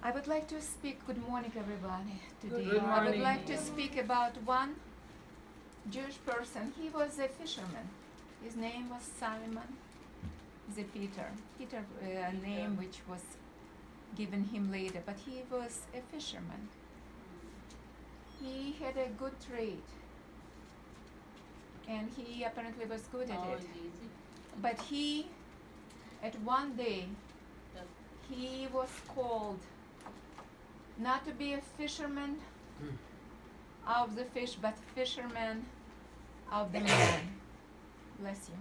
I would like to speak, good morning everybody, today. Good I would morning. like to speak about one Jewish person. He was a fisherman. His name was Simon the Peter. Peter, a name which was given him later, but he was a fisherman. He had a good trade, and he apparently was good at it. But he, at one day, he was called not to be a fisherman of the fish, but fisherman of the man. Bless you.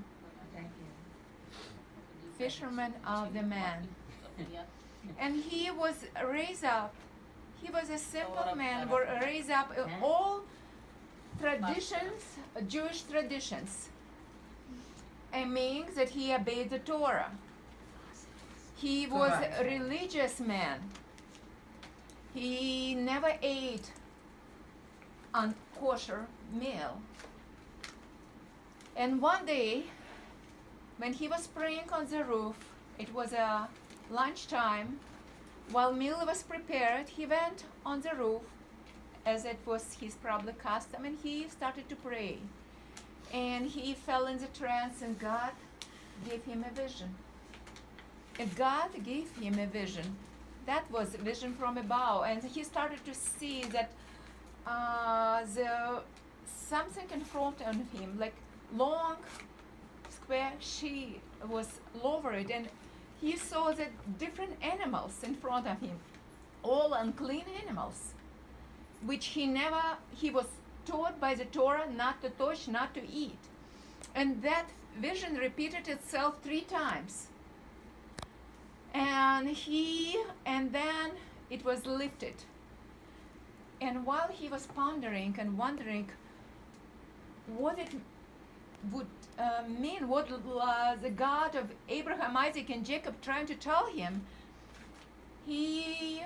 Thank you. Fisherman of the man. And he was raised up, he was a simple man, were raised up in all traditions, Jewish traditions. It means that he obeyed the Torah. He was a religious man. He never ate unkosher meal. And one day, when he was praying on the roof, it was a lunchtime, while meal was prepared, he went on the roof, as it was his probably custom, and he started to pray. And he fell in the trance, and God gave him a vision. And God gave him a vision. That was a vision from above, and he started to see that something in front of him, like long square sheet, was lowered, and he saw the different animals in front of him, all unclean animals, which he was taught by the Torah not to touch, not to eat. And that vision repeated itself 3 times. And then it was lifted. And while he was pondering and wondering what it would mean, what the God of Abraham, Isaac, and Jacob trying to tell him, he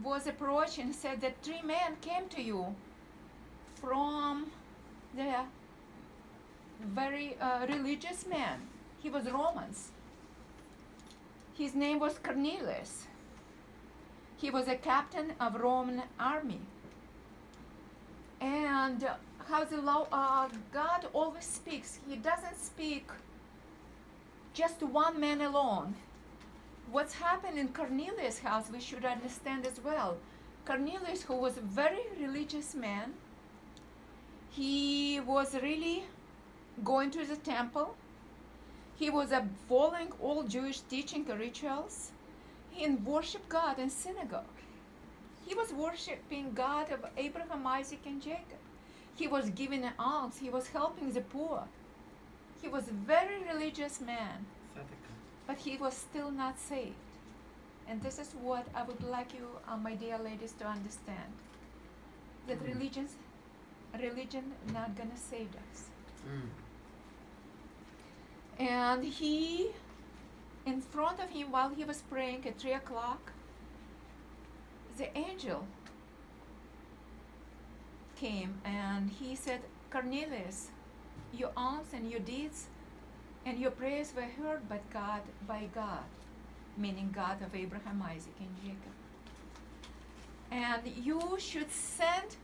was approached and said that 3 men came to you from the very religious man. He was Romans. His name was Cornelius. He was a captain of Roman army. And how the God always speaks. He doesn't speak just to one man alone. What's happened in Cornelius' house, we should understand as well. Cornelius, who was a very religious man, he was really going to the temple. He was following all Jewish teaching rituals. He worshiped God in synagogue. He was worshiping God of Abraham, Isaac, and Jacob. He was giving an alms. He was helping the poor. He was a very religious man, but he was still not saved. And this is what I would like you, my dear ladies, to understand. That religion not gonna save us. And he, in front of him, while he was praying at 3 o'clock, the angel came and he said, Cornelius, your alms and your deeds and your prayers were heard by God, meaning God of Abraham, Isaac, and Jacob. And you should send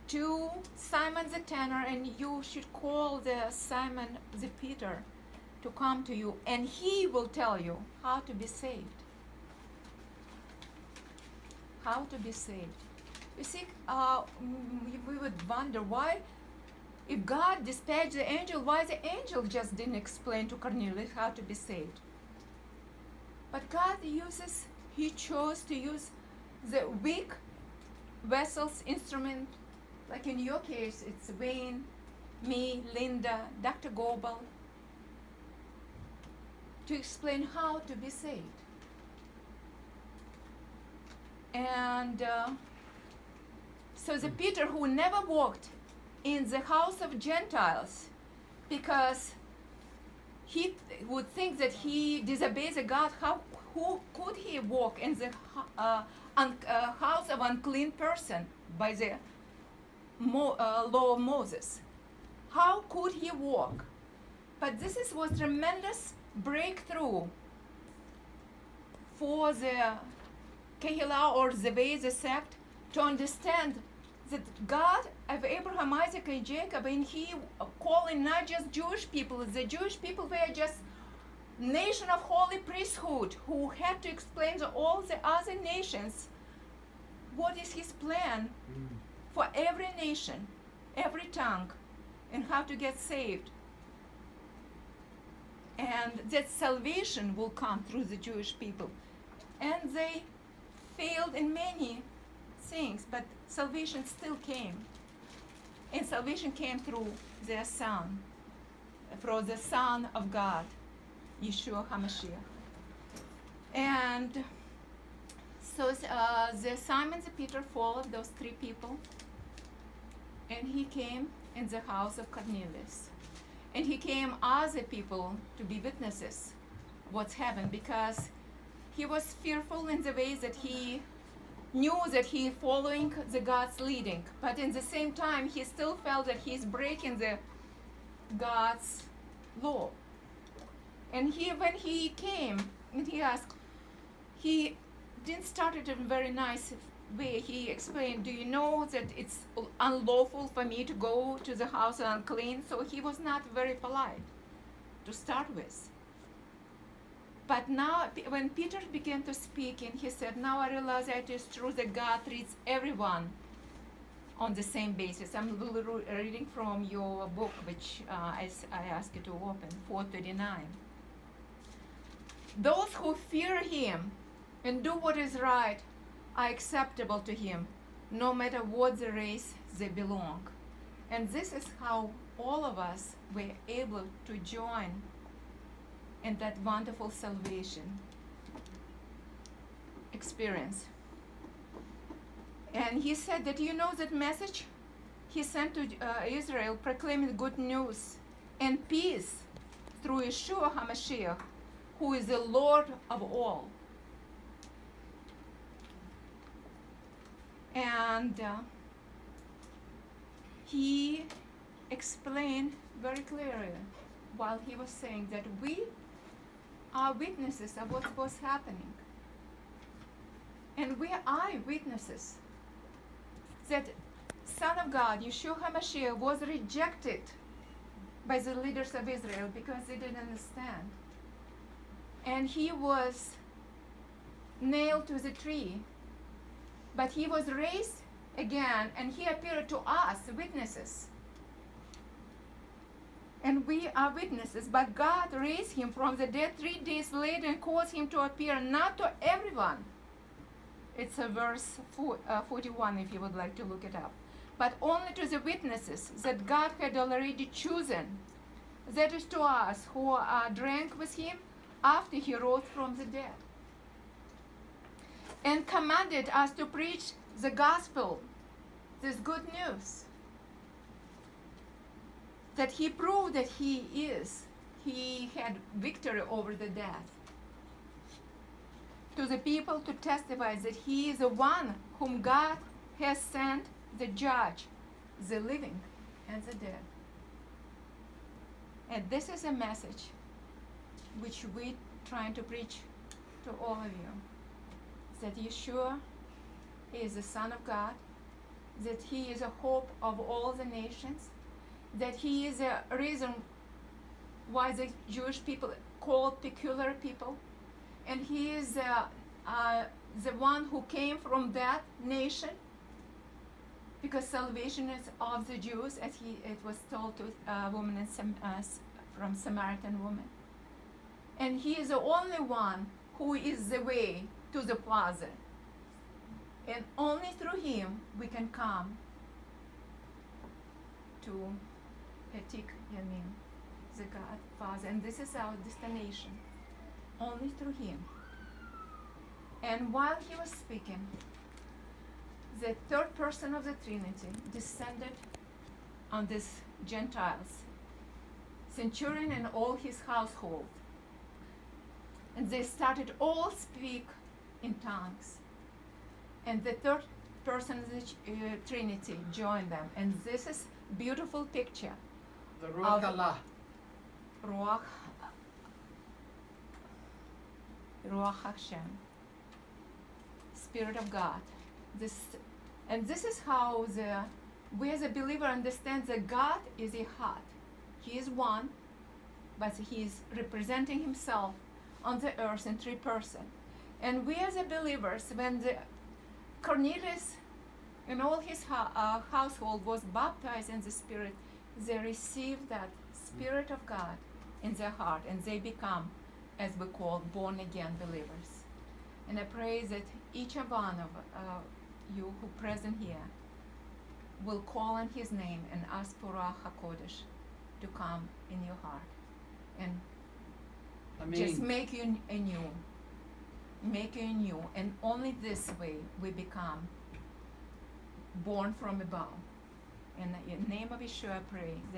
to Simon the tanner, and you should call the Simon the Peter to come to you, and he will tell you how to be saved. How to be saved. You see, we would wonder why, if God dispatched the angel, why the angel just didn't explain to Cornelius how to be saved. But God he chose to use the weak vessels, instrument, like in your case, it's Wayne, me, Linda, Dr. Gobel, to explain how to be saved. And so the Peter, who never walked in the house of Gentiles, because he would think that he disobeys the God, who could he walk in the house of unclean person by the law of Moses? How could he walk? But this was tremendous breakthrough for the Kehillah or the way, the sect, to understand that God of Abraham, Isaac, and Jacob, and He calling not just Jewish people. The Jewish people were just nation of holy priesthood who had to explain to all the other nations what is His plan for every nation, every tongue, and how to get saved. And that salvation will come through the Jewish people. And they failed in many things, but salvation still came. And salvation came through their Son, through the Son of God, Yeshua HaMashiach. And so the Simon the Peter followed those three people, and he came in the house of Cornelius. And he came other people to be witnesses of what's happened, because he was fearful in the ways that he knew that he following the God's leading, but in the same time he still felt that he's breaking the God's law. And when he came and he asked, he didn't start it in a very nice way. He explained, do you know that it's unlawful for me to go to the house unclean? So he was not very polite to start with. But now when Peter began to speak, and he said, now I realize that it is true that God treats everyone on the same basis. I'm reading from your book, which I asked you to open, 439. Those who fear Him and do what is right are acceptable to Him, no matter what the race they belong. And this is how all of us were able to join in that wonderful salvation experience. And he said that, you know, that message he sent to Israel proclaiming good news and peace through Yeshua HaMashiach, who is the Lord of all. And he explained very clearly while he was saying that we are witnesses of what was happening. And we are eyewitnesses that Son of God, Yeshua HaMashiach, was rejected by the leaders of Israel because they didn't understand. And he was nailed to the tree. But he was raised again, and he appeared to us, witnesses. And we are witnesses, but God raised him from the dead 3 days later and caused him to appear not to everyone. It's a verse 41 if you would like to look it up. But only to the witnesses that God had already chosen. That is to us who drank with him after he rose from the dead. And commanded us to preach the gospel, this good news. That he proved that he had victory over the death. To the people to testify that he is the one whom God has sent, the judge, the living and the dead. And this is a message which we trying to preach to all of you. That Yeshua is the Son of God, that he is a hope of all the nations, that he is a reason why the Jewish people called peculiar people, and he is the one who came from that nation, because salvation is of the Jews, as it was told to a woman from Samaritan woman. And he is the only one who is the way to the Father. And only through him we can come to Etik Yamin, the God Father. And this is our destination. Only through him. And while he was speaking, the third person of the Trinity descended on these Gentiles, centurion and all his household. And they started all speak in tongues. And the third person of the Trinity joined them. And this is beautiful picture. The Ruach Allah. Ruach Hashem. Spirit of God. This is how we as a believer understand that God is a heart. He is one, but he is representing himself on the earth in three persons. And we as a believers, when Cornelius and all his household was baptized in the Spirit, they received that Spirit of God in their heart, and they become, as we call, born-again believers. And I pray that each one of you who present here will call on his name and ask for Ruach HaKodesh to come in your heart and just make you anew. Make you anew. And only this way we become born from above. In the name of Yeshua I pray that